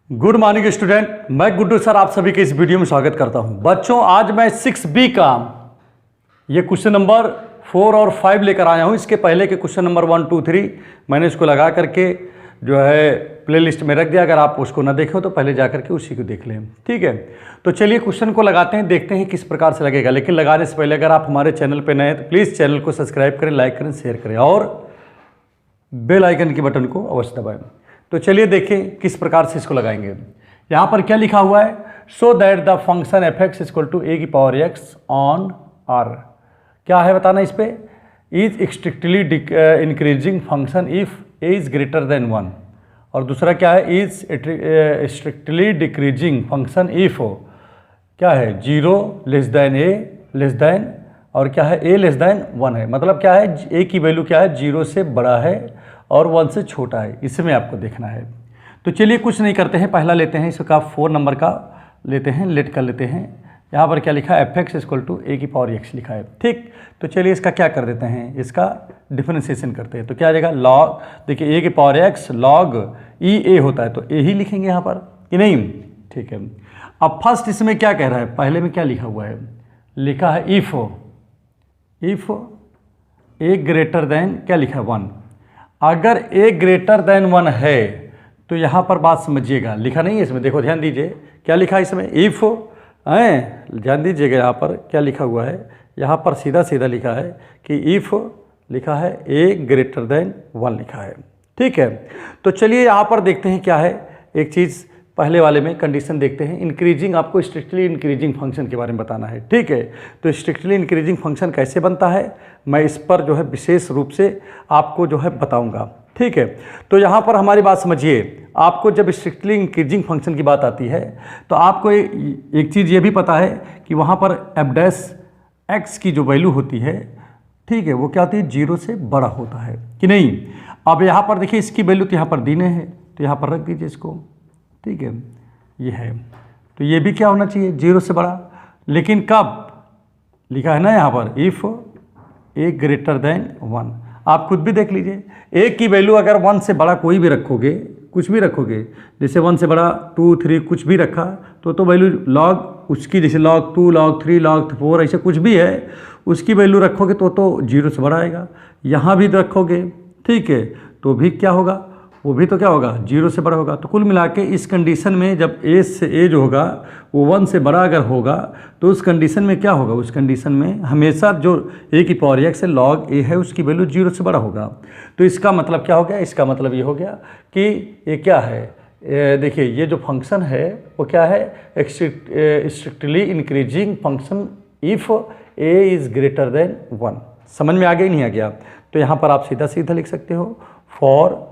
Good morning student, मैं Guddu sir आप सभी के इस वीडियो में स्वागत करता हूं। बच्चों, आज मैं 6B का ये क्वेश्चन नंबर 4 और 5 लेकर आया हूं। इसके पहले के क्वेश्चन नंबर 1, 2, 3 मैंने इसको लगा करके जो है प्लेलिस्ट में रख दिया। अगर आप उसको ना देखें तो पहले जा करके उसी को देख लें, ठीक है। तो चलिए क्वेश्चन को लगाते हैं, देखते हैं किस प्रकार से लगेगा। लेकिन लगाने से पहले अगर आप हमारे चैनल पर नए हैं तो प्लीज़ चैनल को सब्सक्राइब करें, लाइक करें, शेयर करें और बेल आइकन के बटन को अवश्य दबाएं। तो चलिए देखें किस प्रकार से इसको लगाएंगे। यहाँ पर क्या लिखा हुआ है, so that the function F X equal to A की पावर एक्स ऑन आर। क्या है बताना इस पे, is strictly increasing function if A is greater than 1। और दूसरा क्या है, is strictly decreasing function if क्या है 0 लेस देन ए लेस देन, और क्या है ए लेस देन 1 है। मतलब क्या है, ए की वैल्यू क्या है 0 से बड़ा है और 1 से छोटा है, इसमें आपको देखना है। तो चलिए कुछ नहीं करते हैं, पहला लेते हैं इसका 4 नंबर का लेते हैं, लेट कर लेते हैं। यहाँ पर क्या लिखा है, F X equal to A की पावर एक्स लिखा है, ठीक। तो चलिए इसका क्या कर देते हैं, इसका डिफरेंशिएशन करते हैं। तो क्या आ जाएगा, लॉग, देखिए ए की पावर एक्स लॉग ई ए होता है तो ए ही लिखेंगे यहाँ पर कि नहीं, ठीक है। अब फर्स्ट इसमें क्या कह रहा है, पहले में क्या लिखा हुआ है, लिखा है इफ़ ए ग्रेटर देन क्या लिखा है 1। अगर ए ग्रेटर देन 1 है तो यहाँ पर बात समझिएगा, लिखा नहीं है इसमें, देखो ध्यान दीजिए क्या लिखा है इसमें, इफ़ है, ध्यान दीजिएगा यहाँ पर क्या लिखा हुआ है। यहाँ पर सीधा सीधा लिखा है कि इफ़ लिखा है ए ग्रेटर देन 1 लिखा है, ठीक है। तो चलिए यहाँ पर देखते हैं क्या है, एक चीज़ पहले वाले में कंडीशन देखते हैं। इंक्रीजिंग, आपको स्ट्रिक्टली इंक्रीजिंग फंक्शन के बारे में बताना है, ठीक है। तो स्ट्रिक्टली इंक्रीजिंग फंक्शन कैसे बनता है, मैं इस पर जो है विशेष रूप से आपको जो है बताऊंगा, ठीक है। तो यहाँ पर हमारी बात समझिए, आपको जब स्ट्रिक्टली इंक्रीजिंग फंक्शन की बात आती है तो आपको एक चीज़ ये भी पता है कि वहाँ पर एफ डैश एक्स की जो वैल्यू होती है, ठीक है, वो क्या होती है 0 से बड़ा होता है कि नहीं। अब यहाँ पर देखिए इसकी वैल्यू तो यहाँ पर दी नहीं है, तो यहाँ पर रख दीजिए इसको, ठीक है, ये है। तो ये भी क्या होना चाहिए 0 से बड़ा, लेकिन कब लिखा है ना यहाँ पर, इफ़ ए ग्रेटर देन 1। आप खुद भी देख लीजिए, ए की वैल्यू अगर 1 से बड़ा कोई भी रखोगे, कुछ भी रखोगे, जैसे 1 से बड़ा 2, 3 कुछ भी रखा तो वैल्यू लॉग उसकी, जैसे log 2 log 3 log 4 ऐसे कुछ भी है, उसकी वैल्यू रखोगे तो 0 से बड़ा आएगा। यहाँ भी रखोगे, ठीक है, तो भी क्या होगा, वो भी तो क्या होगा 0 से बड़ा होगा। तो कुल मिला के इस कंडीशन में जब ए से ए जो होगा वो 1 से बड़ा अगर होगा तो उस कंडीशन में क्या होगा, उस कंडीशन में हमेशा जो ए की पावर एक्स है लॉग ए है उसकी वैल्यू 0 से बड़ा होगा। तो इसका मतलब क्या हो गया, इसका मतलब ये हो गया कि ये क्या है, देखिए ये जो फंक्शन है वो क्या है, strictly increasing function if A is greater than 1। समझ में आ गया नहीं आ गया। तो यहाँ पर आप सीधा सीधा लिख सकते हो फॉर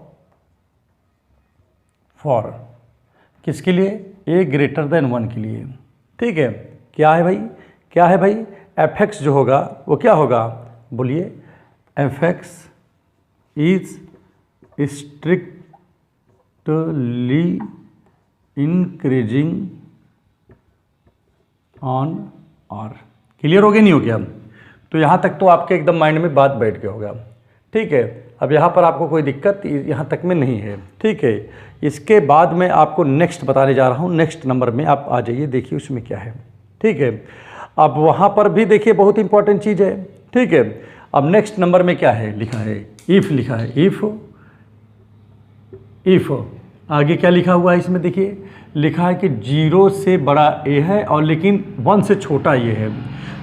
किसके लिए, ए ग्रेटर देन 1 के लिए, ठीक है। क्या है भाई, क्या है भाई, एफ एक्स जो होगा वो क्या होगा, बोलिए, F X is strictly increasing on R. Clear हो गया नहीं हो गया। तो यहाँ तक तो आपके एकदम माइंड में बात बैठ गया होगा, ठीक है। अब यहाँ पर आपको कोई दिक्कत यहाँ तक में नहीं है, ठीक है। इसके बाद मैं आपको नेक्स्ट बताने जा रहा हूँ, नेक्स्ट नंबर में आप आ जाइए, देखिए उसमें क्या है, ठीक है। अब वहाँ पर भी देखिए बहुत इंपॉर्टेंट चीज़ है, ठीक है। अब नेक्स्ट नंबर में क्या है, लिखा है इफ़, लिखा है इफ़ आगे क्या लिखा हुआ है इसमें, देखिए लिखा है कि 0 से बड़ा ए है और लेकिन 1 से छोटा ये है।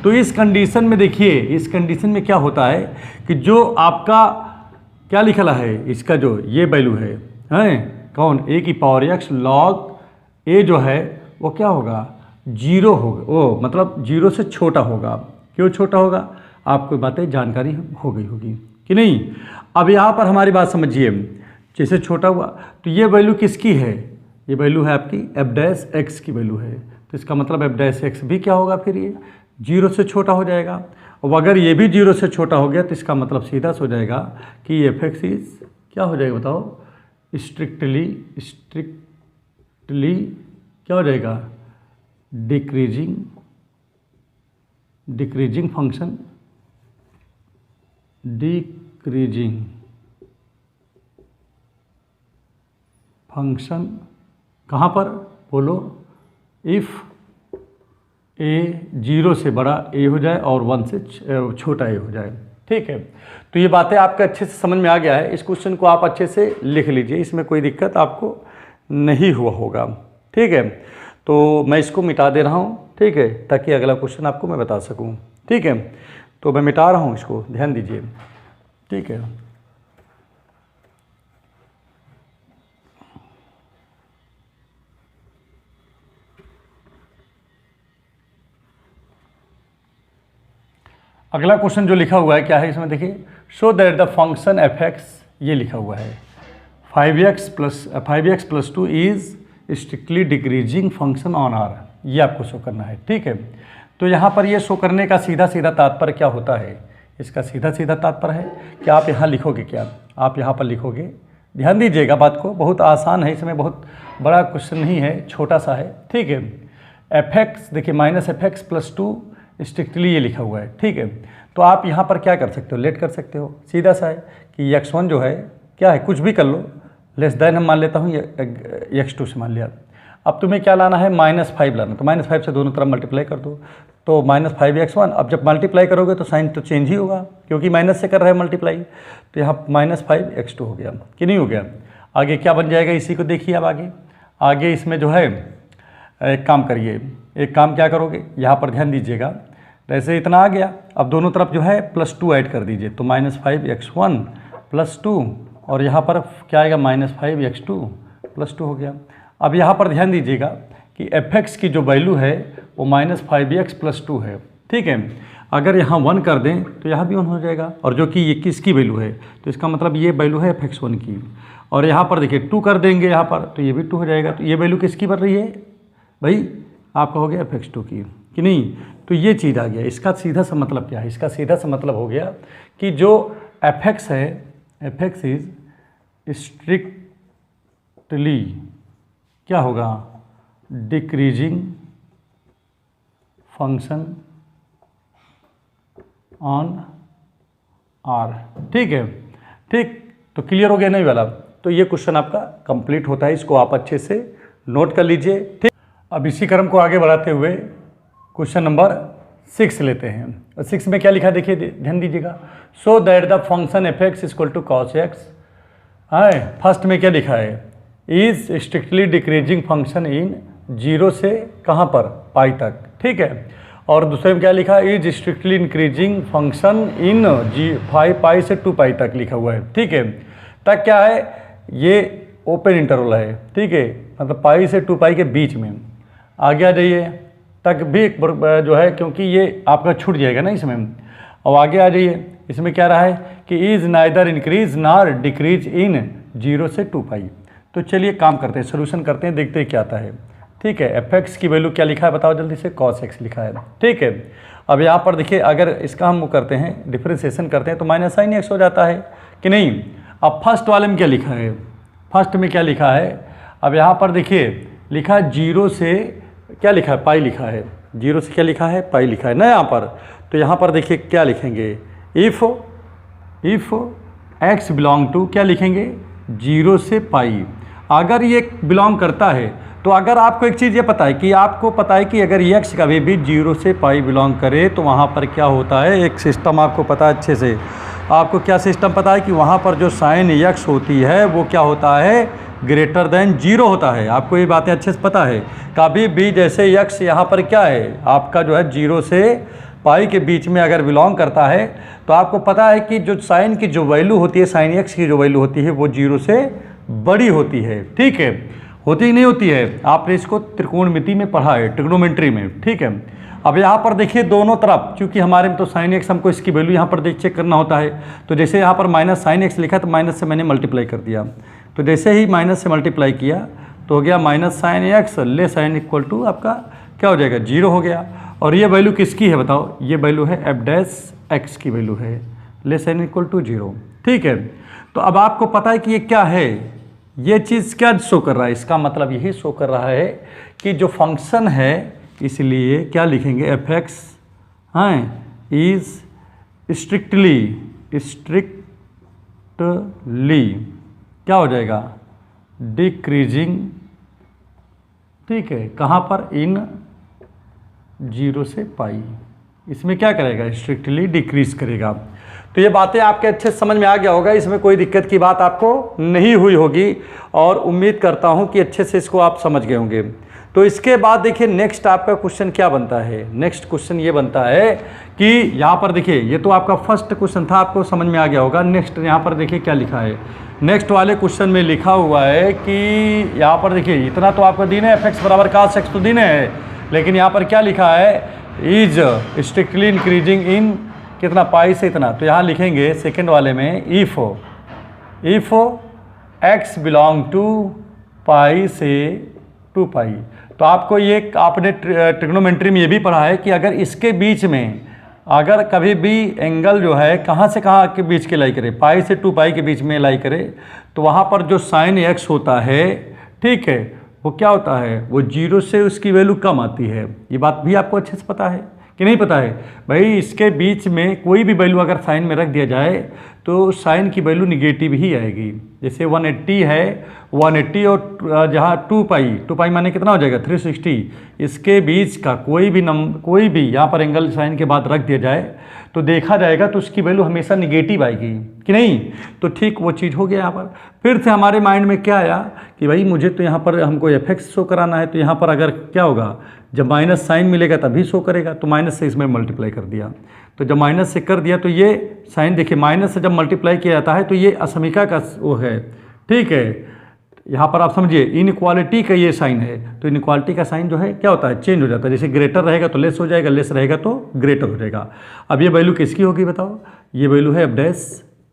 तो इस कंडीशन में देखिए, इस कंडीशन में क्या होता है कि जो आपका क्या लिखा है, इसका जो ये वैल्यू है कौन, ए की पावर एक्स लॉग ए जो है वो क्या होगा 0 होगा, वो मतलब 0 से छोटा होगा। क्यों छोटा होगा, आपको बातें जानकारी हो गई होगी कि नहीं। अब यहाँ पर हमारी बात समझिए, जैसे छोटा हुआ तो ये वैल्यू किसकी है, ये वैल्यू है आपकी एफ डैश एक्स की वैल्यू है। तो इसका मतलब एफ डैश एक्स भी क्या होगा, फिर ये 0 से छोटा हो जाएगा। और अगर ये भी 0 से छोटा हो गया तो इसका मतलब सीधा हो जाएगा कि एफ एक्स इज क्या हो जाएगा बताओ, स्ट्रिक्टली क्या हो जाएगा, डिक्रीजिंग फंक्शन, डिक्रीजिंग फंक्शन कहाँ पर बोलो, इफ़ ए 0 से बड़ा ए हो जाए और 1 से छोटा ए हो जाए। ठीक है, तो ये बातें आपके अच्छे से समझ में आ गया है। इस क्वेश्चन को आप अच्छे से लिख लीजिए, इसमें कोई दिक्कत आपको नहीं हुआ होगा। ठीक है, तो मैं इसको मिटा दे रहा हूँ, ठीक है, ताकि अगला क्वेश्चन आपको मैं बता सकूँ। ठीक है, तो मैं मिटा रहा हूँ इसको, ध्यान दीजिए। ठीक है, अगला क्वेश्चन जो लिखा हुआ है क्या है इसमें देखिए, show that the function F X, ये लिखा हुआ है 5x plus 2 is strictly decreasing function on R, ये आपको शो करना है। ठीक है, तो यहाँ पर ये शो करने का सीधा सीधा तात्पर्य क्या होता है, इसका सीधा सीधा तात्पर्य है कि आप यहाँ लिखोगे क्या, आप यहाँ पर लिखोगे, ध्यान दीजिएगा बात को, बहुत आसान है, इसमें बहुत बड़ा क्वेश्चन नहीं है, छोटा सा है। ठीक है, एफ एक्स देखिए minus F x plus 2 strictly ये लिखा हुआ है। ठीक है, तो आप यहाँ पर क्या कर सकते हो, लेट कर सकते हो, सीधा सा है कि x1 जो है क्या है, कुछ भी कर लो, लेस देन हम मान लेता हूँ x2 से मान लिया। अब तुम्हें क्या लाना है, -5 लाना, तो -5 से दोनों तरफ मल्टीप्लाई कर दो, तो -5x1। अब जब मल्टीप्लाई करोगे तो साइन तो चेंज ही होगा, क्योंकि माइनस से कर रहे हैं मल्टीप्लाई, तो यहाँ -5x2 हो गया कि नहीं हो गया। आगे क्या बन जाएगा, इसी को देखिए। अब आगे इसमें जो है एक काम करिए, एक काम क्या करोगे, यहाँ पर ध्यान दीजिएगा, जैसे इतना आ गया, अब दोनों तरफ जो है +2 ऐड कर दीजिए, तो -5x1 + 2, और यहाँ पर क्या आएगा, -5x2 + 2 हो गया। अब यहाँ पर ध्यान दीजिएगा कि fx की जो वैल्यू है वो -5x + 2 है। ठीक है, अगर यहाँ 1 कर दें तो यहाँ भी 1 हो जाएगा, और जो कि ये किसकी वैल्यू है, तो इसका मतलब ये वैल्यू है fx1 की, और यहाँ पर देखिए 2 कर देंगे यहाँ पर, तो ये भी 2 हो जाएगा। तो ये वैल्यू किसकी बन रही है भाई, आप कहोगे fx2 की कि नहीं, तो ये चीज़ आ गया। इसका सीधा सा मतलब क्या है, इसका सीधा सा मतलब हो गया कि जो fx है, fx इज स्ट्रिक्टली क्या होगा, डिक्रीजिंग फंक्शन ऑन आर। ठीक है, ठीक, तो क्लियर हो गया नहीं वाला, तो ये क्वेश्चन आपका कंप्लीट होता है, इसको आप अच्छे से नोट कर लीजिए। ठीक, अब इसी क्रम को आगे बढ़ाते हुए क्वेश्चन नंबर 6 लेते हैं। और 6 में क्या लिखा है देखिए, ध्यान दीजिएगा, so that the function F X equal to cos X. First में क्या लिखा है, is strictly decreasing function in 0 से कहाँ पर, पाई तक। ठीक है, और दूसरे में क्या लिखा है, is strictly increasing function in pi से 2 पाई तक लिखा हुआ है। ठीक है, तक क्या है, ये ओपन इंटरवल है। ठीक है, मतलब पाई से 2 पाई के बीच में। आगे आ जाइए, तक भी जो है, क्योंकि ये आपका छूट जाएगा ना इसमें। और आगे आ जाइए, इसमें क्या रहा है कि इज नाइदर इंक्रीज नार डिक्रीज इन 0 से 2 पाई। तो चलिए काम करते हैं, सोल्यूशन करते हैं, देखते हैं क्या आता है। ठीक है, एफ एक्स की वैल्यू क्या लिखा है बताओ जल्दी से, कॉस एक्स लिखा है। ठीक है, अब यहाँ पर देखिए, अगर इसका हम वो करते हैं, डिफ्रेंसिएशन करते हैं, तो माइनस साइन एक्स हो जाता है कि नहीं। अब फर्स्ट वाले में क्या लिखा है, फर्स्ट में क्या लिखा है, अब यहाँ पर देखिए लिखा है 0 से क्या लिखा है, पाई लिखा है, 0 से क्या लिखा है, पाई लिखा है ना यहाँ पर। तो यहाँ पर देखिए क्या लिखेंगे, इफ़ एक्स बिलोंग टू, क्या लिखेंगे, 0 से पाई। अगर ये बिलोंग करता है, तो अगर आपको एक चीज़ ये पता है कि आपको पता है कि अगर एक्स कभी भी 0 से पाई बिलोंग करे, तो वहाँ पर क्या होता है, एक सिस्टम आपको पता है अच्छे से। आपको क्या सिस्टम पता है कि वहाँ पर जो साइन एक्स होती है वो क्या होता है, ग्रेटर देन 0 होता है। आपको ये बातें अच्छे से पता है। कभी भी जैसे एक्स यहाँ पर क्या है, आपका जो है 0 से पाई के बीच में अगर बिलोंग करता है, तो आपको पता है कि जो साइन की जो वैल्यू होती है, साइन एक्स की जो वैल्यू होती है, वो 0 से बड़ी होती है। ठीक है, होती ही नहीं होती है, आपने इसको त्रिकोणमिति में पढ़ा है, ट्रिग्नोमेट्री में। ठीक है, अब यहाँ पर देखिए दोनों तरफ, क्योंकि हमारे में तो साइन एक्स हमको इसकी वैल्यू यहाँ पर चेक करना होता है, तो जैसे यहाँ पर माइनस साइन एक्स लिखा, तो माइनस से मैंने मल्टीप्लाई कर दिया। तो जैसे ही माइनस से मल्टीप्लाई किया तो हो गया minus sine X less sine equal to आपका क्या हो जाएगा, 0 हो गया। और ये वैल्यू किसकी है बताओ, ये वैल्यू है एफ डैश एक्स की वैल्यू है, लेस साइन इक्वल टू 0। ठीक है, तो अब आपको पता है कि ये क्या है, ये चीज़ क्या शो कर रहा है, इसका मतलब यही शो कर रहा है कि जो फंक्शन है, इसलिए क्या लिखेंगे, एफ एक्स इज स्ट्रिक्टली क्या हो जाएगा, डिक्रीजिंग ठीक है, कहाँ पर, इन 0 से पाई। इसमें क्या करेगा, स्ट्रिक्टली डिक्रीज करेगा। तो ये बातें आपके अच्छे समझ में आ गया होगा, इसमें कोई दिक्कत की बात आपको नहीं हुई होगी और उम्मीद करता हूँ कि अच्छे से इसको आप समझ गए होंगे। तो इसके बाद देखिए नेक्स्ट आपका क्वेश्चन क्या बनता है। नेक्स्ट क्वेश्चन ये बनता है कि यहाँ पर देखिए, ये तो आपका फर्स्ट क्वेश्चन था, आपको समझ में आ गया होगा। नेक्स्ट यहाँ पर देखिए क्या लिखा है। नेक्स्ट वाले क्वेश्चन में लिखा हुआ है कि यहाँ पर देखिए इतना तो आपका दिन है, fx बराबर cos x तो दिन है, लेकिन यहाँ पर क्या लिखा है, इज स्ट्रिक्टली इंक्रीजिंग इन कितना, पाई से इतना। तो यहाँ लिखेंगे सेकेंड वाले में इफ x बिलोंग टू पाई से 2 पाई। तो आपको ये आपने ट्रिग्नोमेट्री में ये भी पढ़ा है कि अगर इसके बीच में अगर कभी भी एंगल जो है कहाँ से कहाँ के बीच के लाई करे, पाई से 2 पाई के बीच में लाई करे, तो वहाँ पर जो साइन x होता है, ठीक है, वो क्या होता है, वो 0 से उसकी वैल्यू कम आती है। ये बात भी आपको अच्छे से पता है कि नहीं पता है भाई। इसके बीच में कोई भी वैल्यू अगर साइन में रख दिया जाए तो साइन की वैल्यू निगेटिव ही आएगी। जैसे 180 है, 180 और जहाँ 2 पाई माने कितना हो जाएगा, 360। इसके बीच का कोई भी यहाँ पर एंगल साइन के बाद रख दिया जाए तो देखा जाएगा तो उसकी वैल्यू हमेशा निगेटिव आएगी कि नहीं। तो ठीक वो चीज़ हो गया। यहाँ पर फिर से हमारे माइंड में क्या आया कि भाई मुझे तो यहाँ पर हमको fx शो कराना है, तो यहाँ पर अगर क्या होगा, जब माइनस साइन मिलेगा तभी शो करेगा, तो माइनस से इसमें मल्टीप्लाई कर दिया। तो जब माइनस से कर दिया तो ये साइन देखिए, माइनस से जब मल्टीप्लाई किया जाता है तो ये असमीका का वो है, ठीक है। यहाँ पर आप समझिए इनइक्वालिटी का ये साइन है, तो इनइक्वालिटी का साइन जो है क्या होता है, चेंज हो जाता है। जैसे ग्रेटर रहेगा तो लेस हो जाएगा, लेस रहेगा तो ग्रेटर हो जाएगा। अब ये वैल्यू किसकी होगी बताओ, ये वैल्यू है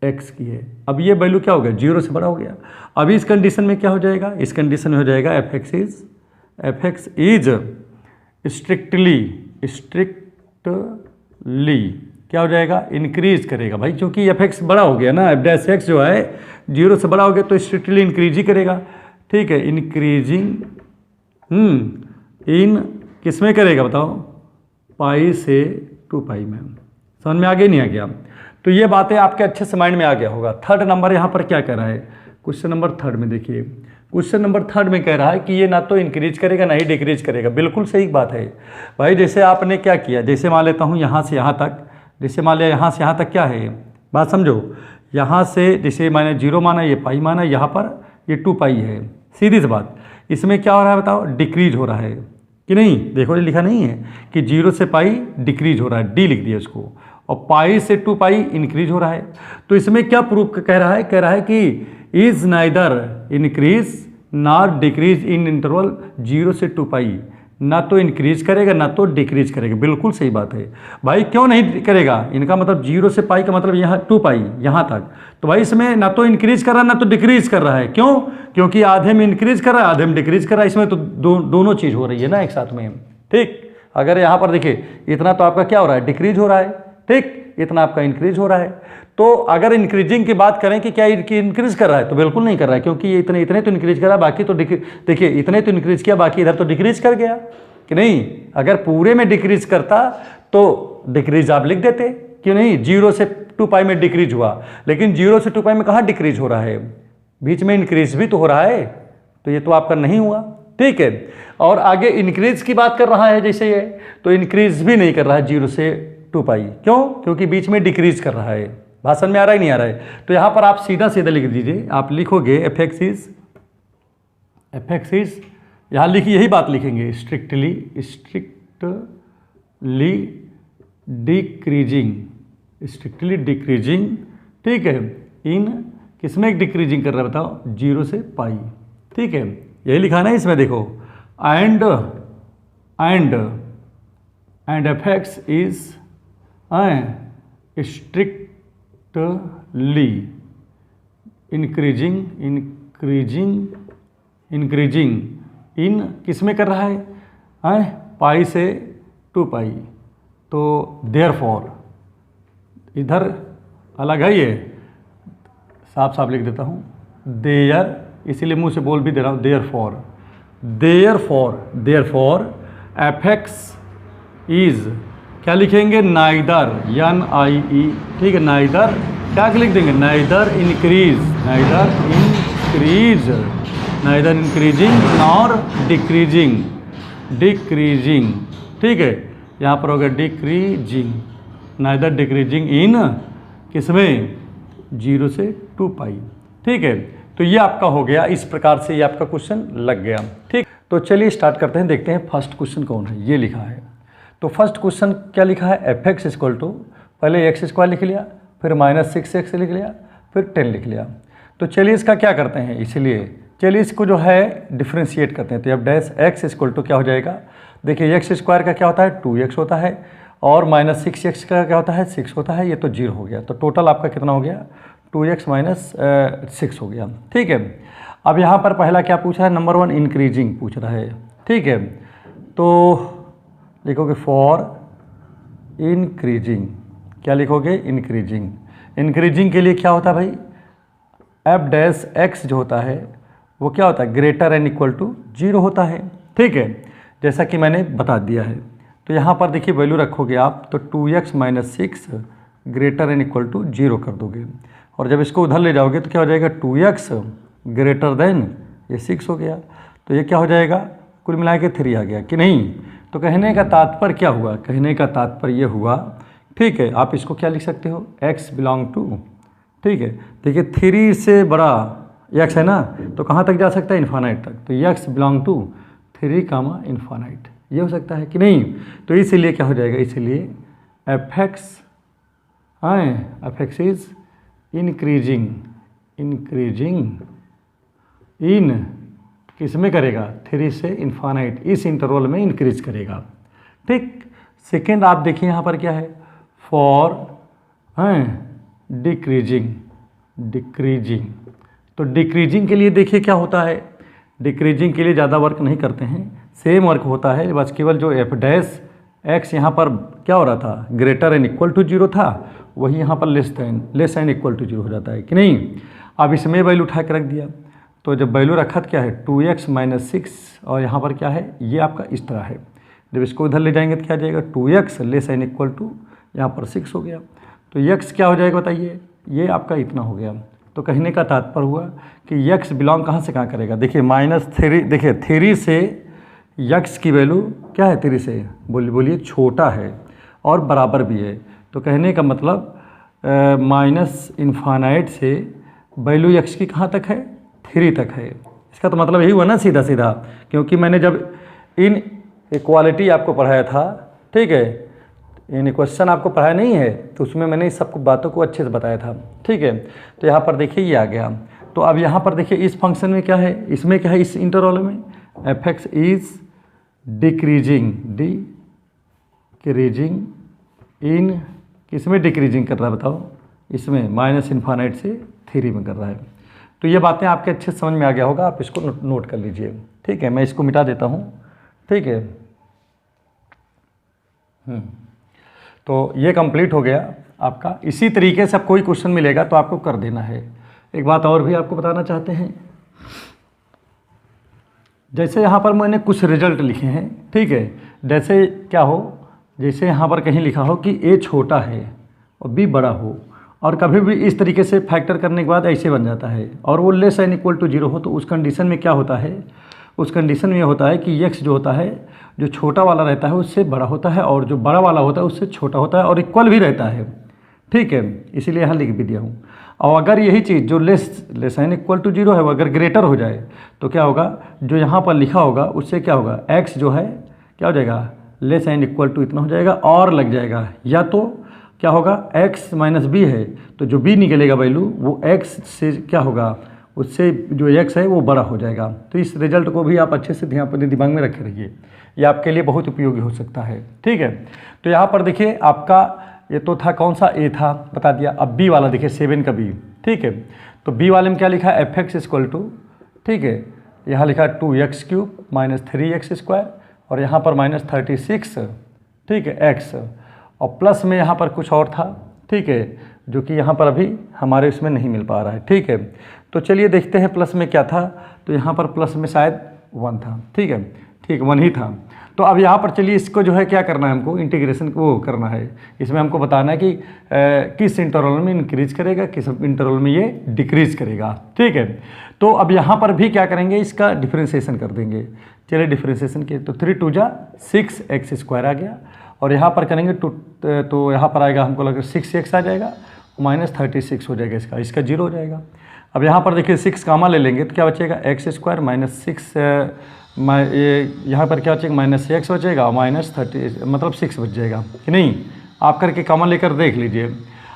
f' की है। अब ये वैल्यू क्या हो गया, 0 से बड़ा हो गया। अभी इस कंडीशन में क्या हो जाएगा, इस कंडीशन में हो जाएगा fx इज स्ट्रिक्टली क्या हो जाएगा, इंक्रीज करेगा भाई, क्योंकि fx बड़ा हो गया ना, f' जो है 0 से बड़ा हो गया तो स्ट्रिक्टली इंक्रीज ही करेगा, ठीक है। इंक्रीजिंग इन किस में करेगा बताओ, पाई से 2 पाई में। समझ में आ गया नहीं आ गया। तो ये बातें आपके अच्छे से माइंड में आ गया होगा। थर्ड नंबर यहाँ पर क्या कह रहा है, क्वेश्चन नंबर 3 में देखिए, क्वेश्चन नंबर 3 में कह रहा है कि ये ना तो इंक्रीज करेगा ना ही डिक्रीज करेगा। बिल्कुल सही बात है भाई। जैसे आपने क्या किया, जैसे मान लेता हूँ यहाँ से यहाँ तक, जैसे मान लिया यहाँ से यहाँ तक क्या है, बात समझो, यहाँ से जैसे मैंने 0 माना, ये पाई माना, यहाँ पर ये 2 पाई है, सीधी सी बात। इसमें क्या हो रहा है बताओ, डिक्रीज हो रहा है कि नहीं। देखो ये लिखा नहीं है कि 0 से पाई डिक्रीज हो रहा है, डी लिख दिया इसको, और पाई से 2 पाई इंक्रीज हो रहा है। तो इसमें क्या प्रूफ कह रहा है, कह रहा है कि is neither increase nor decrease in interval 0 से 2 पाई, ना तो इंक्रीज करेगा ना तो डिक्रीज करेगा। बिल्कुल सही बात है भाई। क्यों नहीं करेगा, इनका मतलब 0 से पाई का मतलब यहाँ 2 पाई यहाँ तक, तो भाई इसमें ना तो इंक्रीज कर रहा है ना तो डिक्रीज कर रहा है। क्यों, क्योंकि आधे में इंक्रीज कर रहा है आधे में डिक्रीज कर रहा है। इसमें तो दोनों चीज़ हो रही है ना एक साथ में, ठीक। अगर यहाँ पर देखिए इतना तो आपका क्या हो रहा है, डिक्रीज हो रहा है, ठीक, इतना आपका इंक्रीज हो रहा है। तो अगर इंक्रीजिंग की बात करें कि क्या इंक्रीज कर रहा है, तो बिल्कुल नहीं कर रहा है, क्योंकि ये इतने तो इंक्रीज कर रहा है, बाकी तो देखिए इतने तो इंक्रीज किया, बाकी इधर तो डिक्रीज कर गया कि नहीं। अगर पूरे में डिक्रीज करता तो डिक्रीज आप लिख देते, क्यों नहीं। 0 से 2 पाई में डिक्रीज हुआ, लेकिन 0 से 2 पाई में कहाँ डिक्रीज हो रहा है, बीच में इंक्रीज भी तो हो रहा है, तो ये तो आपका नहीं हुआ, ठीक है। और आगे इंक्रीज की बात कर रहा है जैसे ये, तो इंक्रीज भी नहीं कर रहा है 0 से 2 पाई। क्यों, क्योंकि बीच में डिक्रीज कर रहा है। भाषण में आ रहा है नहीं आ रहा है। तो यहाँ पर आप सीधा सीधा लिख दीजिए, आप लिखोगे fx इज यहाँ लिखिए, यही बात लिखेंगे, स्ट्रिक्टली डिक्रीजिंग, ठीक है। इन किसमें डिक्रीजिंग कर रहा है बताओ, 0 से पाई, ठीक है। यही लिखा ना इसमें देखो, and fx is strictly increasing in किसमें कर रहा है, पाई से 2 पाई। तो देयरफॉर इधर अलग है, ये साफ साफ लिख देता हूँ, देयर, इसीलिए मुंह से बोल भी दे रहा हूँ, देयरफॉर fx इज क्या लिखेंगे, नाइदर, NIE, ठीक है, नाइदर क्या लिख देंगे, neither increase neither increasing nor decreasing, decreasing, ठीक है, यहाँ पर होगा डिक्रीजिंग, नाइदर डिक्रीजिंग इन किसमें 0 से 2 पाई, ठीक है। तो ये आपका हो गया, इस प्रकार से ये आपका क्वेश्चन लग गया, ठीक। तो चलिए स्टार्ट करते हैं, देखते हैं फर्स्ट क्वेश्चन कौन है। ये लिखा है, तो फर्स्ट क्वेश्चन क्या लिखा है, एफ एक्स इक्वल टू, पहले एक्स स्क्वायर लिख लिया, फिर -6x लिख लिया, फिर 10 लिख लिया। तो चलिए इसका क्या करते हैं, इसलिए चलिए इसको जो है डिफ्रेंशिएट करते हैं। तो अब डैश एक्स इक्वल टू क्या हो जाएगा, देखिए एक्स स्क्वायर का क्या होता है 2x होता है, और -6x का क्या होता है 6 होता है, ये तो 0 हो गया। तो टोटल आपका कितना हो गया 2x - 6 हो गया, ठीक है। अब यहाँ पर पहला क्या पूछा है, नंबर 1 इंक्रीजिंग पूछ रहा है, ठीक है। तो लिखोगे फॉर इंक्रीजिंग, क्या लिखोगे इंक्रीजिंग। इंक्रीजिंग के लिए क्या होता है भाई, एफ डैश एक्स जो होता है वो क्या होता है ग्रेटर एन इक्वल टू 0 होता है, ठीक है, जैसा कि मैंने बता दिया है। तो यहाँ पर देखिए वैल्यू रखोगे आप, तो 2x - 6 greater N equal to 0 कर दोगे, और जब इसको उधर ले जाओगे तो क्या हो जाएगा 2x ग्रेटर देन ये 6 हो गया। तो ये क्या हो जाएगा, कुल मिला के 3 आ गया कि नहीं। तो कहने का तात्पर्य क्या हुआ, कहने का तात्पर्य ये हुआ, ठीक है, आप इसको क्या लिख सकते हो x बिलोंग टू, ठीक है। देखिए 3 से बड़ा x है ना, तो कहाँ तक जा सकता है इन्फानाइट तक, तो x belong to 3 comma infinite, ये हो सकता है कि नहीं। तो इसीलिए क्या हो जाएगा, इसीलिए F X is increasing, increasing in किस में करेगा 3 से इन्फानाइट, इस इंटरवल में इंक्रीज करेगा, ठीक। सेकेंड आप देखिए यहाँ पर क्या है, फॉर डिक्रीजिंग, डिक्रीजिंग। तो डिक्रीजिंग के लिए देखिए क्या होता है, डिक्रीजिंग के लिए ज़्यादा वर्क नहीं करते हैं, सेम वर्क होता है, बस केवल जो एफ डैश एक्स यहाँ पर क्या हो रहा था ग्रेटर एन इक्वल टू 0 था, वही यहाँ पर लेस एन इक्वल टू 0 हो जाता है कि नहीं। अब इसमें वैल्यू उठा के रख दिया, तो जब वैल्यू रखा तो क्या है 2x - 6, और यहाँ पर क्या है ये आपका इस तरह है, जब इसको इधर ले जाएंगे तो क्या आ जाएगा 2x less N equal to यहाँ पर 6 हो गया। तो x क्या हो जाएगा बताइए, ये आपका इतना हो गया। तो कहने का तात्पर्य हुआ कि x बिलोंग कहाँ से कहाँ करेगा, देखिए -3, देखिए 3 से x की वैल्यू क्या है 3 से, बोलिए छोटा है और बराबर भी है। तो कहने का मतलब माइनस इन्फानाइट से वैल्यू x की कहाँ तक है 3 तक है। इसका तो मतलब यही हुआ ना सीधा सीधा, क्योंकि मैंने जब इन इक्वालिटी आपको पढ़ाया था, ठीक है, इन क्वेश्चन आपको पढ़ाया नहीं है, तो उसमें मैंने इस सब बातों को अच्छे से बताया था, ठीक है। तो यहाँ पर देखिए ये आ गया। तो अब यहाँ पर देखिए इस फंक्शन में क्या है, इसमें क्या है, इस इंटरवल में F X is decreasing, decreasing in किसमें डिक्रीजिंग कर रहा है बताओ, इसमें -इन्फानाइट से 3 में कर रहा है। तो ये बातें आपके अच्छे समझ में आ गया होगा, आप इसको नोट कर लीजिए, ठीक है। मैं इसको मिटा देता हूँ, ठीक है। तो ये कंप्लीट हो गया आपका। इसी तरीके से अब कोई क्वेश्चन मिलेगा तो आपको कर देना है। एक बात और भी आपको बताना चाहते हैं, जैसे यहाँ पर मैंने कुछ रिजल्ट लिखे हैं, ठीक है, जैसे क्या हो, जैसे यहाँ पर कहीं लिखा हो कि a छोटा है और b बड़ा हो, और कभी भी इस तरीके से फैक्टर करने के बाद ऐसे बन जाता है, और वो लेस एन इक्वल टू 0 हो, तो उस कंडीशन में क्या होता है, उस कंडीशन में होता है कि x जो होता है, जो छोटा वाला रहता है उससे बड़ा होता है, और जो बड़ा वाला होता है उससे छोटा होता है, और इक्वल भी रहता है, ठीक है। इसीलिए यहाँ लिख भी दिया हूँ। और अगर यही चीज़ जो लेस एन इक्वल टू 0 है वो अगर ग्रेटर हो जाए तो क्या होगा, जो यहाँ पर लिखा होगा उससे क्या होगा, x जो है क्या हो जाएगा लेस एन इक्वल टू इतना हो जाएगा और लग जाएगा, या तो क्या होगा x - b है तो जो b निकलेगा वैल्यू वो x से क्या होगा, उससे जो x है वो बड़ा हो जाएगा। तो इस रिजल्ट को भी आप अच्छे से अपने दिमाग में रखे रहिए, ये आपके लिए बहुत उपयोगी हो सकता है, ठीक है। तो यहाँ पर देखिए आपका ये तो था कौन सा a था बता दिया। अब b वाला देखिए 7 का b, ठीक है। तो b वाले में क्या लिखा है एफ एक्स इक्वल टू, ठीक है, यहाँ लिखा है 2x³ - 3x², और यहाँ पर -36, ठीक है x, और प्लस में यहाँ पर कुछ और था, ठीक है, जो कि यहाँ पर अभी हमारे इसमें नहीं मिल पा रहा है, ठीक है। तो चलिए देखते हैं प्लस में क्या था। तो यहाँ पर प्लस में शायद 1 था, ठीक है, ठीक 1 ही था। तो अब यहाँ पर चलिए इसको जो है क्या करना है, हमको इंटीग्रेशन वो करना है। इसमें हमको बताना है कि किस इंटरवल में इंक्रीज करेगा, किस इंटरवल में ये डिक्रीज करेगा, ठीक है। तो अब यहाँ पर भी क्या करेंगे, इसका डिफ्रेंसिएशन कर देंगे। चलिए डिफ्रेंसिएशन किए तो 3 2 जा 6x² आ गया, और यहाँ पर करेंगे तो यहाँ पर आएगा, हमको लग रहा है 6x आ जाएगा, -36 हो जाएगा, इसका 0 हो जाएगा। अब यहाँ पर देखिए 6 कामा ले लेंगे तो क्या बचेगा, x² माइनस 6, यहाँ पर क्या बचेगा, -x बचेगा और -30 मतलब 6 बच जाएगा कि नहीं। आप करके कामा लेकर देख लीजिए।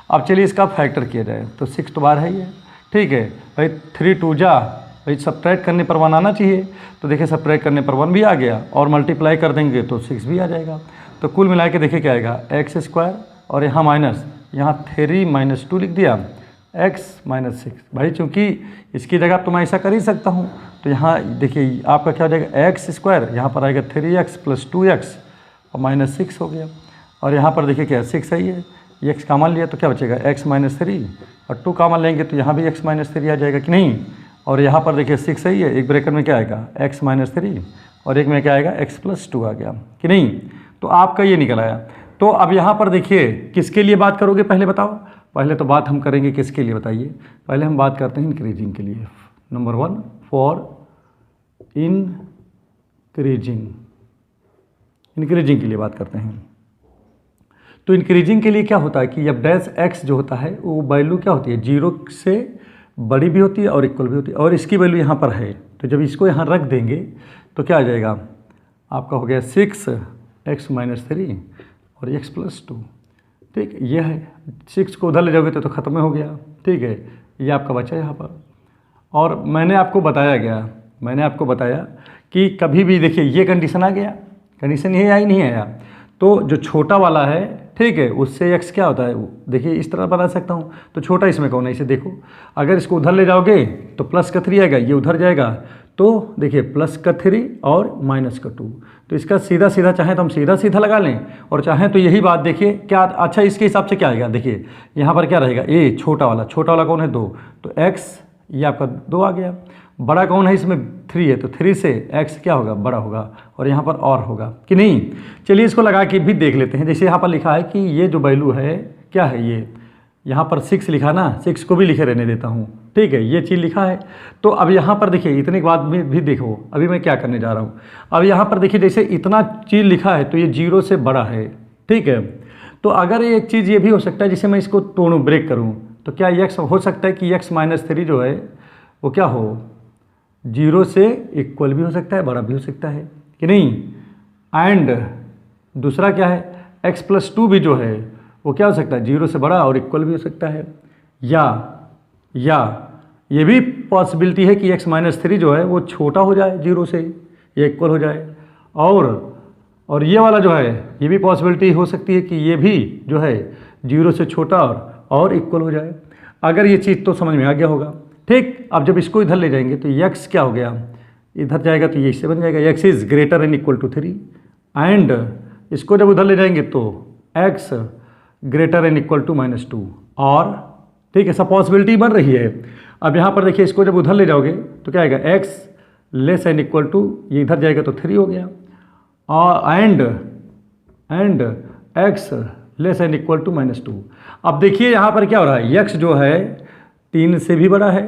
अब चलिए इसका फैक्टर किया जाए तो 6 तो बार है ही है, ठीक है भाई। 3 2 जा भाई, सब्ट्रैक्ट करने पर 1 आना चाहिए, तो देखिए सब्ट्रैक्ट करने पर 1 भी आ गया, और मल्टीप्लाई कर देंगे तो 6 भी आ जाएगा। तो कुल मिला के देखिए क्या आएगा, x² और यहाँ माइनस, यहाँ 3 - 2 लिख दिया, x - 6। भाई चूँकि इसकी जगह तो मैं ऐसा कर ही सकता हूँ, तो यहाँ देखिए आपका क्या हो जाएगा, x², यहाँ पर आएगा 3x + 2x और -6 हो गया। और यहाँ पर देखिए क्या 6 सही है, ये x कामन लिया तो क्या बचेगा, x - 3, और 2 कामन लेंगे तो यहाँ भी x - 3 आ जाएगा कि नहीं। और यहाँ पर देखिए 6 सही है, एक ब्रैकेट में क्या आएगा, x - 3, और एक में क्या आएगा, x + 2 आ गया कि नहीं। तो आपका ये निकल आया। तो अब यहाँ पर देखिए किसके लिए बात करोगे, पहले बताओ। पहले तो बात हम करेंगे किसके लिए, बताइए। पहले हम बात करते हैं इंक्रीजिंग के लिए। नंबर 1 फॉर इंक्रीजिंग के लिए बात करते हैं। तो इंक्रीजिंग के लिए क्या होता है कि जब डैश x जो होता है वो वैल्यू क्या होती है, 0 से बड़ी भी होती है और इक्वल भी होती है, और इसकी वैल्यू यहाँ पर है। तो जब इसको यहाँ रख देंगे तो क्या आ जाएगा, आपका हो गया 6x - 3 और x + 2, ठीक। ये है 6 को उधर ले जाओगे तो ख़त्म हो गया, ठीक है। ये आपका बचा यहाँ पर। और मैंने आपको बताया कि कभी भी देखिए ये कंडीशन आ गया, कंडीशन ये आई नहीं आया, तो जो छोटा वाला है, ठीक है, उससे x क्या होता है, देखिए इस तरह बना सकता हूँ। तो छोटा इसमें कौन है, इसे देखो, अगर इसको उधर ले जाओगे तो +3 आएगा, ये उधर जाएगा तो देखिए +3 और -2। तो इसका सीधा सीधा चाहे तो हम सीधा लगा लें, और चाहें तो यही बात देखिए क्या, अच्छा इसके हिसाब से क्या आएगा, देखिए यहाँ पर क्या रहेगा, ए छोटा वाला कौन है, 2, तो x ये आपका 2 आ गया। बड़ा कौन है इसमें, 3 है, तो 3 से x क्या होगा, बड़ा होगा, और यहाँ पर और होगा कि नहीं। चलिए इसको लगा के भी देख लेते हैं। जैसे यहाँ पर लिखा है कि ये जो वैल्यू है क्या है, ये यहाँ पर 6 लिखा ना, 6 को भी लिखे रहने देता हूँ, ठीक है, ये चीज़ लिखा है। तो अब यहाँ पर देखिए इतने के बाद भी देखो अभी मैं क्या करने जा रहा हूँ। अब यहाँ पर देखिए जैसे इतना चीज़ लिखा है तो ये 0 से बड़ा है, ठीक है। तो अगर एक चीज़ ये भी हो सकता है, जिसे मैं इसको तोड़ूँ, ब्रेक करूँ, तो क्या x हो सकता है कि x - 3 जो है वो क्या हो, 0 से इक्वल भी हो सकता है, बड़ा भी हो सकता है कि नहीं। एंड दूसरा क्या है, x + 2 भी जो है वो क्या हो सकता है, 0 से बड़ा और इक्वल भी हो सकता है। या ये भी पॉसिबिलिटी है कि x - 3 जो है वो छोटा हो जाए 0 से, ये इक्वल हो जाए। और ये वाला जो है ये भी पॉसिबिलिटी हो सकती है कि ये भी जो है 0 से छोटा और इक्वल हो जाए। अगर ये चीज़ तो समझ में आ गया होगा, ठीक। अब जब इसको इधर ले जाएंगे तो x क्या हो गया, इधर जाएगा तो ये इससे बन जाएगा, x > 3, एंड इसको जब उधर ले जाएंगे तो x > -2, और ठीक है, सब पॉसिबिलिटी बन रही है। अब यहाँ पर देखिए इसको जब उधर ले जाओगे तो क्या आएगा, x <, ये इधर जाएगा तो 3 हो गया, और एंड x <, -2। अब देखिए यहाँ पर क्या हो रहा है, x जो है 3 से भी बड़ा है,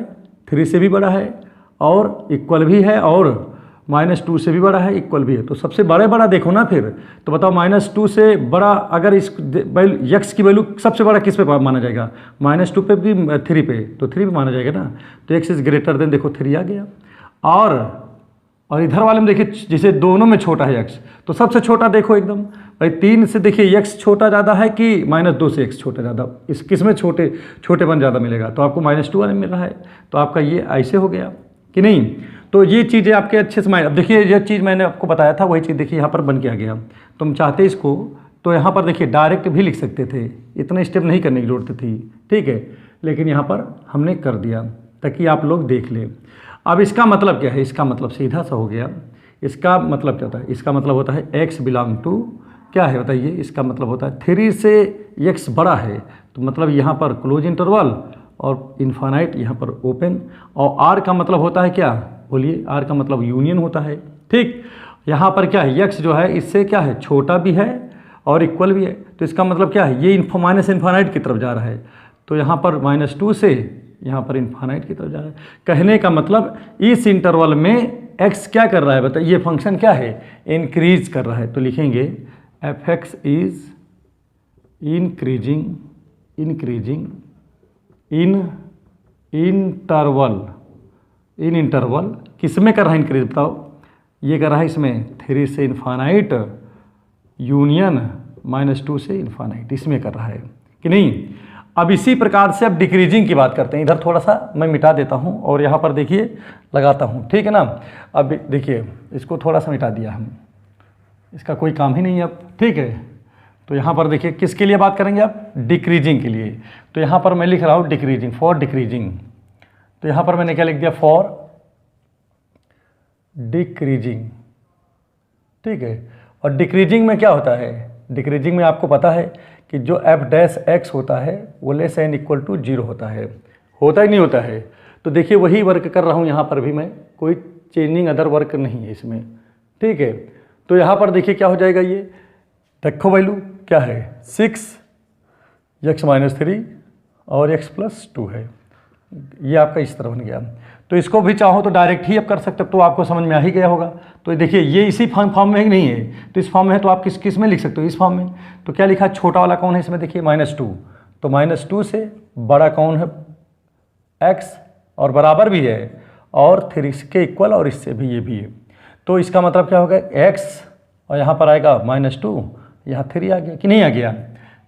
3 से भी बड़ा है, और इक्वल भी है, और -2 से भी बड़ा है, इक्वल भी है। तो सबसे बड़ा देखो ना फिर, तो बताओ -2 से बड़ा अगर इस x की वैल्यू सबसे बड़ा किस पे माना जाएगा, -2 पे भी, 3 पे, तो 3 पे माना जाएगा ना। तो x > देखो 3 आ गया। और इधर वाले में देखिए जैसे दोनों में छोटा है x, तो सबसे छोटा देखो एकदम भाई 3 से देखिए x छोटा ज़्यादा है कि -2 से x छोटा ज़्यादा, इस किस में छोटेपन ज़्यादा मिलेगा, तो आपको -2 वाले मिल रहा है। तो आपका ये ऐसे हो गया कि नहीं। तो ये चीज़ें आपके अच्छे से अब देखिए ये चीज़ मैंने आपको बताया था, वही चीज़ देखिए यहाँ पर बन के आ गया। तुम चाहते इसको तो यहाँ पर देखिए डायरेक्ट भी लिख सकते थे, इतना स्टेप नहीं करने की जरूरत थी, ठीक है, लेकिन यहाँ पर हमने कर दिया ताकि आप लोग देख लें। अब इसका मतलब क्या है, इसका मतलब सीधा सा हो गया। इसका मतलब क्या होता है, इसका मतलब होता है x बिलोंग टू क्या है बताइए, इसका मतलब होता है 3 से x बड़ा है, तो मतलब यहाँ पर क्लोज इंटरवल और इन्फानाइट यहाँ पर ओपन। और r का मतलब होता है क्या, बोलिए, r का मतलब यूनियन होता है, ठीक। यहाँ पर क्या है, x जो है इससे क्या है, छोटा भी है और इक्वल भी है, तो इसका मतलब क्या है, ये माइनस इन्फानाइट की तरफ जा रहा है। तो यहाँ पर -2 से यहाँ पर इन्फानाइट की तरफ जा रहा है। कहने का मतलब इस इंटरवल में x क्या कर रहा है बताइए, ये फंक्शन क्या है, इंक्रीज कर रहा है। तो लिखेंगे F X is increasing in interval किस में कर रहा है इंक्रीज बताओ, ये कर रहा है इसमें 3 से इन्फानाइट यूनियन -2 से इन्फानाइट, इसमें कर रहा है कि नहीं। अब इसी प्रकार से अब डिक्रीजिंग की बात करते हैं। इधर थोड़ा सा मैं मिटा देता हूँ और यहाँ पर देखिए लगाता हूँ, ठीक है ना। अब देखिए इसको थोड़ा सा मिटा दिया हम, इसका कोई काम ही नहीं है अब, ठीक है। तो यहाँ पर देखिए किसके लिए बात करेंगे आप, डिक्रीजिंग के लिए। तो यहाँ पर मैं लिख रहा हूँ डिक्रीजिंग, फॉर डिक्रीजिंग। तो यहाँ पर मैंने क्या लिख दिया, फॉर डिक्रीजिंग, ठीक है। और डिक्रीजिंग में क्या होता है, डिक्रीजिंग में आपको पता है कि जो एफ डैश एक्स होता है वो लेस एन इक्वल टू 0 होता है, होता ही नहीं होता है। तो देखिए वही वर्क कर रहा हूँ यहाँ पर भी मैं, कोई चेंजिंग अदर वर्क नहीं है इसमें, ठीक है। तो यहाँ पर देखिए क्या हो जाएगा, ये देखो वैल्यू क्या है 6x-3 और x+2 है, ये आपका इस तरह बन गया। तो इसको भी चाहो तो डायरेक्ट ही अब कर सकते हो, तो आपको समझ में आ ही गया होगा। तो देखिए ये इसी फॉर्म में नहीं है, तो इस फॉर्म में है तो आप किस में लिख सकते हो, इस फॉर्म में। तो क्या लिखा है, छोटा वाला कौन है इसमें, देखिए -2, तो -2 से बड़ा कौन है x, और बराबर भी है, और 3 के इक्वल, और इससे भी ये भी है। तो इसका मतलब क्या होगा, x और यहाँ पर आएगा -2, यहाँ 3 आ गया कि नहीं आ गया,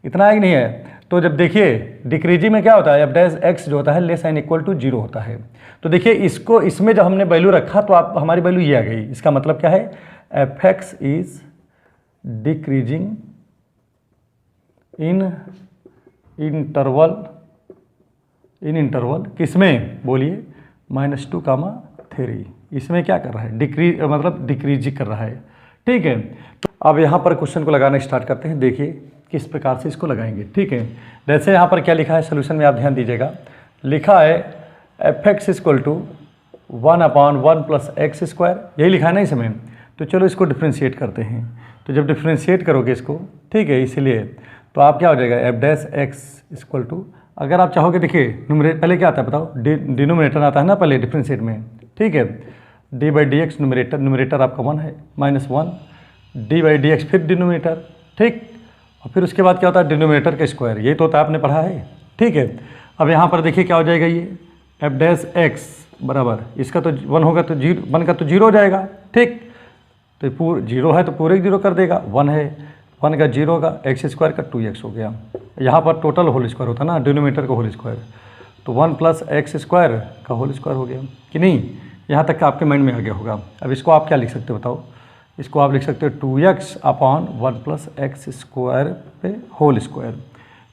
इतना है कि नहीं है। तो जब देखिए डिक्रीजिंग में क्या होता है, एफ डैश एक्स जो होता है लेस एन इक्वल टू 0 होता है। तो देखिए इसको, इसमें जब हमने वैल्यू रखा तो आप हमारी वैल्यू ये आ गई। इसका मतलब क्या है, F X is decreasing in interval किसमें बोलिए, -2, 3। इसमें क्या कर रहा है, मतलब डिक्रीज कर रहा है, ठीक है। तो अब यहाँ पर क्वेश्चन को लगाना स्टार्ट करते हैं, देखिए किस प्रकार से इसको लगाएंगे, ठीक है। जैसे यहाँ पर क्या लिखा है सोल्यूशन में, आप ध्यान दीजिएगा, लिखा है F X equal to 1/1 + x², यही लिखा है ना इसमें। तो चलो इसको डिफ्रेंशिएट करते हैं। तो जब डिफ्रेंशिएट करोगे इसको, ठीक है, इसीलिए तो आप क्या हो जाएगा, F dash X equal to, अगर आप चाहोगे देखिए पहले क्या आता है बताओ, डिनोमिनेटर आता है ना पहले डिफ्रेंशिएट में, ठीक है। d/dx न्यूमरेटर आपका 1 है, -1 d/dx फिर डिनोमिनेटर, ठीक। और फिर उसके बाद क्या होता है, डिनोमिनेटर का स्क्वायर, यही तो होता है, आपने पढ़ा है, ठीक है। अब यहाँ पर देखिए क्या हो जाएगा, ये एफ डैश एक्स बराबर, इसका तो 1 होगा तो 1 का तो 0 हो जाएगा, ठीक। तो 0 है तो पूरे 0 कर देगा, 1 है, 1 का 0 होगा, x² का 2x हो गया। यहाँ पर टोटल होल स्क्वायर होता है ना, डिनोमिनेटर का होल स्क्वायर, तो 1 + x² का होल स्क्वायर हो गया कि नहीं। यहाँ तक का आपके माइंड में आ गया होगा। अब इसको आप क्या लिख सकते हो बताओ, इसको आप लिख सकते हो 2x/1 + x² पे होल स्क्वायर।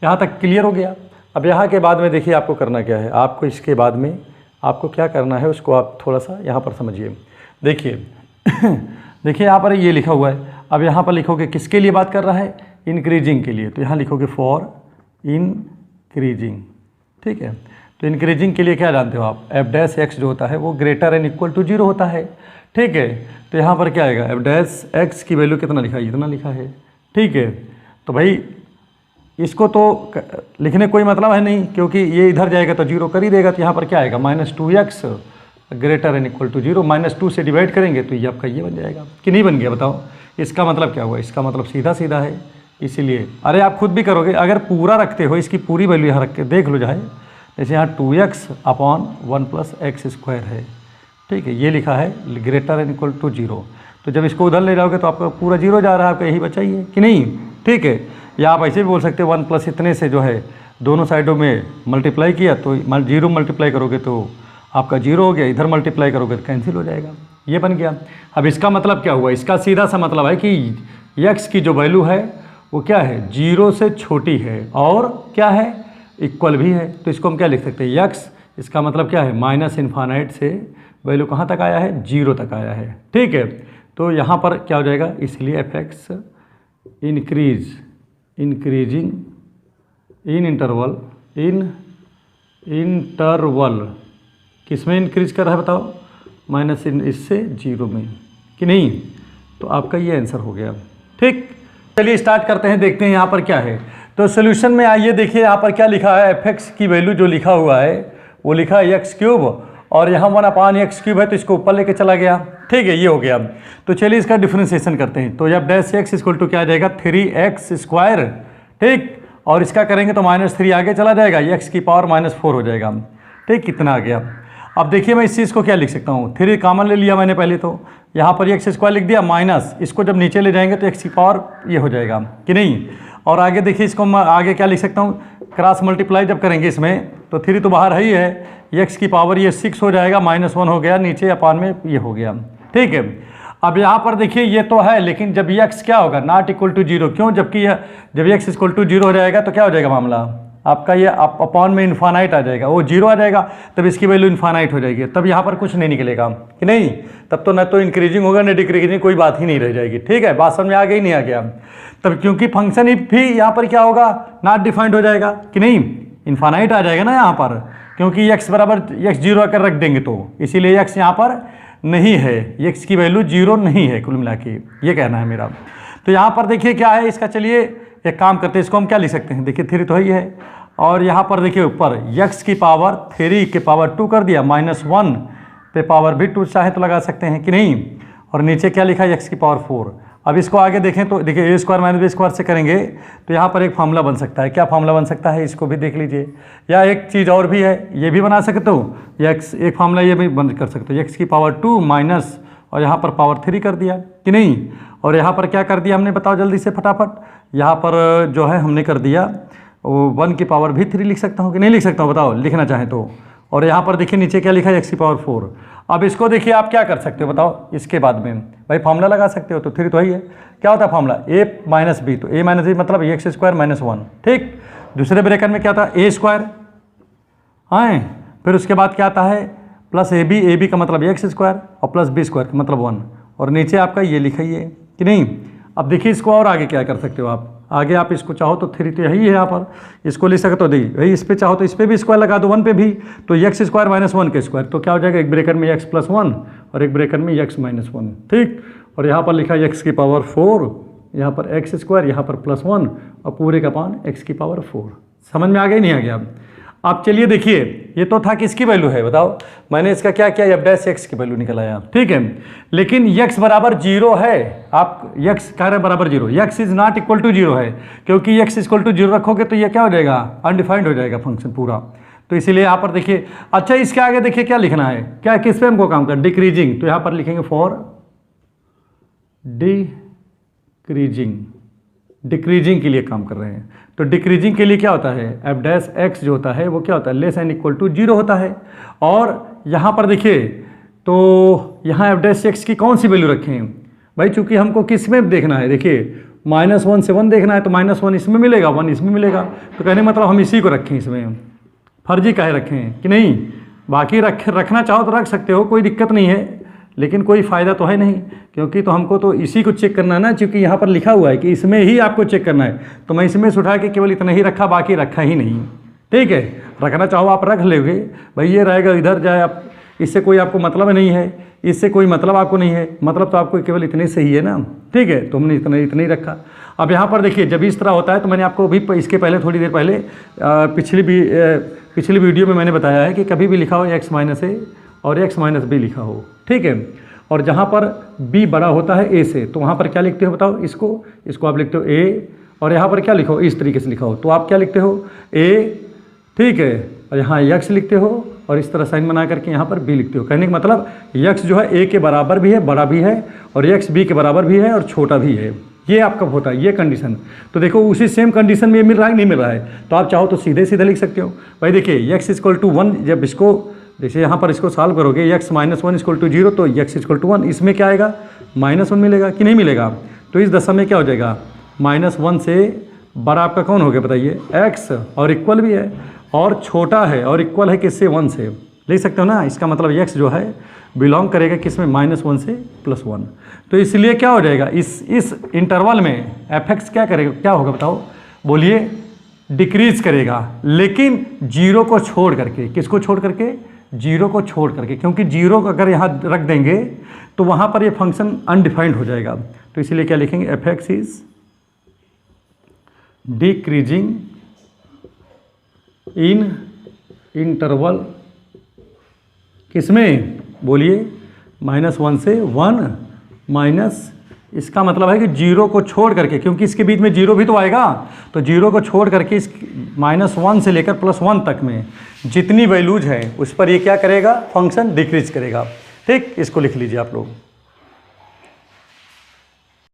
यहाँ तक क्लियर हो गया। अब यहाँ के बाद में देखिए आपको करना क्या है, आपको इसके बाद में आपको क्या करना है उसको आप थोड़ा सा यहाँ पर समझिए। देखिए देखिए यहाँ पर ये लिखा हुआ है। अब यहाँ पर लिखोगे किसके लिए बात कर रहा है, इंक्रीजिंग के लिए, तो यहाँ लिखोगे फॉर इंक्रीजिंग, ठीक है। तो इंक्रीजिंग के लिए क्या जानते हो आप, एफ डैश एक्स जो होता है वो ग्रेटर एन इक्वल टू 0 होता है, ठीक है। तो यहाँ पर क्या आएगा, एफ डैश एक्स की वैल्यू कितना लिखा है, इतना लिखा है, ठीक है। तो भाई इसको तो लिखने कोई मतलब है नहीं, क्योंकि ये इधर जाएगा तो 0 कर ही देगा। तो यहाँ पर क्या आएगा, -2x greater N equal to 0, -2 से डिवाइड करेंगे तो ये आपका ये बन जाएगा कि नहीं बन गया बताओ। इसका मतलब क्या हुआ, इसका मतलब सीधा सीधा है, इसीलिए अरे आप खुद भी करोगे, अगर पूरा रखते हो, इसकी पूरी वैल्यू यहाँ रख के देख लो जाए। जैसे यहाँ 2x/1 + x² है, ठीक है, ये लिखा है ग्रेटर एन इक्वल टू 0। तो जब इसको उधर ले जाओगे तो आपका पूरा 0 जा रहा है, आपका यही बचा ही है कि नहीं, ठीक है। या आप ऐसे भी बोल सकते हो 1 + इतने से जो है दोनों साइडों में मल्टीप्लाई किया तो 0 मल्टीप्लाई करोगे तो आपका 0 हो गया, इधर मल्टीप्लाई करोगे तो कैंसिल हो जाएगा, ये बन गया। अब इसका मतलब क्या हुआ, इसका सीधा सा मतलब है कि x की जो वैल्यू है वो क्या है, 0 से छोटी है और क्या है, इक्वल भी है। तो इसको हम क्या लिख सकते हैं, x, इसका मतलब क्या है, -∞ से वैल्यू कहाँ तक आया है, 0 तक आया है, ठीक है। तो यहाँ पर क्या हो जाएगा, इसलिए F x increasing in interval किस में इंक्रीज कर रहा है बताओ, इससे 0 में कि नहीं। तो आपका ये आंसर हो गया, ठीक। चलिए स्टार्ट करते हैं, देखते हैं यहाँ पर क्या है। तो सोल्यूशन में आइए, देखिए यहाँ पर क्या लिखा है, एफ एक्स की वैल्यू जो लिखा हुआ है वो लिखा है एक्स क्यूब, और यहाँ 1/x³ है तो इसको ऊपर लेके चला गया। ठीक है, ये हो गया। तो चलिए इसका डिफ्रेंसिएशन करते हैं। तो जब डैश x इक्वल टू क्या आ जाएगा 3x², ठीक, और इसका करेंगे तो -3 आगे चला जाएगा, x की पावर -4 हो जाएगा। ठीक, कितना आ गया। अब देखिए मैं इस चीज़ को क्या लिख सकता हूँ, 3 कॉमन ले लिया मैंने पहले, तो यहाँ पर x² लिख दिया माइनस, इसको जब नीचे ले जाएंगे तो x की पावर ये हो जाएगा कि नहीं। और आगे देखिए इसको मैं आगे क्या लिख सकता हूँ, क्रॉस मल्टीप्लाई जब करेंगे इसमें तो 3 तो बाहर है ही है, x की पावर ये 6 हो जाएगा, -1 हो गया, नीचे अपान में ये हो गया। ठीक है, अब यहाँ पर देखिए ये तो है, लेकिन जब x क्या होगा नॉट इक्वल टू 0, क्यों, जबकि जब x इक्वल टू 0 हो जाएगा तो क्या हो जाएगा मामला आपका, ये अपॉन में इन्फानाइट आ जाएगा, वो 0 आ जाएगा, तब इसकी वैल्यू इन्फानाइट हो जाएगी, तब यहाँ पर कुछ नहीं निकलेगा कि नहीं, तब तो न तो इंक्रीजिंग होगा न डिक्रीजिंग, कोई बात ही नहीं रह जाएगी। ठीक है, बात समझ में आ गई नहीं आ गया, तब क्योंकि फंक्शन भी यहाँ पर क्या होगा नॉट डिफाइंड हो जाएगा कि नहीं, इन्फानाइट आ जाएगा ना यहाँ पर, क्योंकि x बराबर x0 आकर रख देंगे, तो इसीलिए x यहाँ पर नहीं है, x की वैल्यू 0 नहीं है कुल मिला के, ये कहना है मेरा। तो यहाँ पर देखिए क्या है इसका, चलिए एक काम करते हैं, इसको हम क्या लिख सकते हैं, देखिए 3 तो ही है, और यहाँ पर देखिए ऊपर x की पावर 3 के पावर 2 कर दिया, -1 पे पावर भी 2 चाहे तो लगा सकते हैं कि नहीं, और नीचे क्या लिखा है x की पावर 4। अब इसको आगे देखें तो देखिए a² - b² से करेंगे तो यहाँ पर एक फार्मूला बन सकता है, क्या फार्मूला बन सकता है इसको भी देख लीजिए, या एक चीज़ और भी है, ये भी बना सकते हो, या एक फार्मूला ये भी बंद कर सकते हो, x की पावर 2 माइनस और यहाँ पर पावर 3 कर दिया कि नहीं, और यहाँ पर क्या कर दिया हमने बताओ जल्दी से फटाफट, यहाँ पर जो है हमने कर दिया वो 1 की पावर भी 3 लिख सकता हूँ कि नहीं लिख सकता हूँ बताओ, लिखना चाहें तो, और यहाँ पर देखिए नीचे क्या लिखा है x की पावर 4। अब इसको देखिए आप क्या कर सकते हो बताओ, इसके बाद में भाई फार्मूला लगा सकते हो, तो 3 तो ही है, क्या होता है फार्मूला a - b, तो a - b मतलब x² - 1, ठीक, दूसरे ब्रैकेट में क्या था a², हाँ, फिर उसके बाद क्या आता है प्लस ab का मतलब x² और प्लस b² का मतलब 1, और नीचे आपका ये लिखा ही है कि नहीं। अब देखिए इसको और आगे क्या कर सकते हो आप, आगे आप इसको चाहो तो 3 तो यही है यहाँ पर, इसको ले सकते हो, देखिए भाई इस पर चाहो तो इस पर भी स्क्वायर लगा दो 1 पे भी, तो x² - 1 के स्क्वायर, तो क्या हो जाएगा एक ब्रैकेट में x + 1 और एक ब्रैकेट में x - 1, ठीक, और यहाँ पर लिखा है x की पावर 4, यहाँ पर x², यहाँ पर +1 और पूरे का पान x की पावर 4। समझ में आ गया नहीं आ गया। अब चलिए देखिए ये तो था किसकी वैल्यू है बताओ, मैंने इसका क्या किया f' की वैल्यू निकल आया, ठीक है, लेकिन x बराबर 0 है, आप x कह रहे बराबर 0, x is not equal to 0 है, क्योंकि x इक्वल टू 0 रखोगे तो ये क्या हो जाएगा अनडिफाइंड हो जाएगा फंक्शन पूरा, तो इसीलिए यहाँ पर देखिए। अच्छा इसके आगे देखिए क्या लिखना है, क्या किस पे हमको काम करना, डिक्रीजिंग, तो यहाँ पर लिखेंगे फॉर डिक्रीजिंग के लिए काम कर रहे हैं, तो डिक्रीजिंग के लिए क्या होता है f' जो होता है वो क्या होता है लेस एंड इक्वल टू 0 होता है, और यहाँ पर देखिए तो यहाँ f' की कौन सी वैल्यू रखें भाई, चूंकि हमको किस में देखना है, देखिए -1 से 1 देखना है, तो -1 इसमें मिलेगा 1 इसमें मिलेगा, तो कहने मतलब हम इसी को रखें, इसमें फर्जी काहे रखें कि नहीं, बाकी रखना चाहो तो रख सकते हो, कोई दिक्कत नहीं है, लेकिन कोई फ़ायदा तो है नहीं, क्योंकि तो हमको तो इसी को चेक करना है ना, क्योंकि यहाँ पर लिखा हुआ है कि इसमें ही आपको चेक करना है, तो मैं इसमें से उठा के केवल इतना ही रखा, बाकी रखा ही नहीं, ठीक है, रखना चाहो आप रख लोगे भाई, ये रहेगा इधर जाए आप, इससे कोई आपको मतलब नहीं है, इससे कोई मतलब आपको नहीं है, मतलब तो आपको केवल इतने से ही है ना, ठीक है, तो हमने इतना ही रखा। अब यहाँ पर देखिए जब इस तरह होता है तो मैंने आपको भी इसके पहले थोड़ी देर पहले पिछली वीडियो में मैंने बताया है कि कभी भी लिखा हो x - a और x - b लिखा हो, ठीक है, और जहाँ पर b बड़ा होता है a से, तो वहाँ पर क्या लिखते हो बताओ, इसको आप लिखते हो a, और यहाँ पर क्या लिखो इस तरीके से लिखा हो, तो आप क्या लिखते हो a, ठीक है, और यहाँ x लिखते हो और इस तरह साइन बना करके यहाँ पर b लिखते हो, कहने का मतलब x जो है a के बराबर भी है, बड़ा भी है, और x b के बराबर भी है और छोटा भी है, ये आपका होता है ये कंडीशन। तो देखो उसी सेम कंडीशन में मिल रहा है नहीं मिल रहा है, तो आप चाहो तो सीधे लिख सकते हो भाई, देखिए x = 1, जब इसको जैसे यहाँ पर इसको सॉल्व करोगे x - 1 = 0, तो x = 1, इसमें क्या आएगा -1 मिलेगा कि नहीं मिलेगा, तो इस दशा में क्या हो जाएगा -1 से बड़ा आपका कौन हो गया बताइए x, और इक्वल भी है और छोटा है और इक्वल है किससे 1 से, लिख सकते हो ना, इसका मतलब x जो है बिलोंग करेगा किसमें -1 से +1, तो इसलिए क्या हो जाएगा इस इंटरवल में f(x) क्या करेगा, क्या होगा बताओ बोलिए, डिक्रीज करेगा, लेकिन 0 को छोड़ करके, किसको छोड़ करके 0 को छोड़ करके, क्योंकि 0 को अगर यहाँ रख देंगे तो वहाँ पर ये फंक्शन अनडिफाइंड हो जाएगा, तो इसीलिए क्या लिखेंगे f(x) is decreasing in interval किसमें बोलिए, -1 से 1 माइनस, इसका मतलब है कि 0 को छोड़ करके, क्योंकि इसके बीच में 0 भी तो आएगा, तो 0 को छोड़ करके इस -1 से लेकर +1 तक में जितनी वैल्यूज है उस पर ये क्या करेगा, फंक्शन डिक्रीज करेगा। ठीक, इसको लिख लीजिए आप लोग।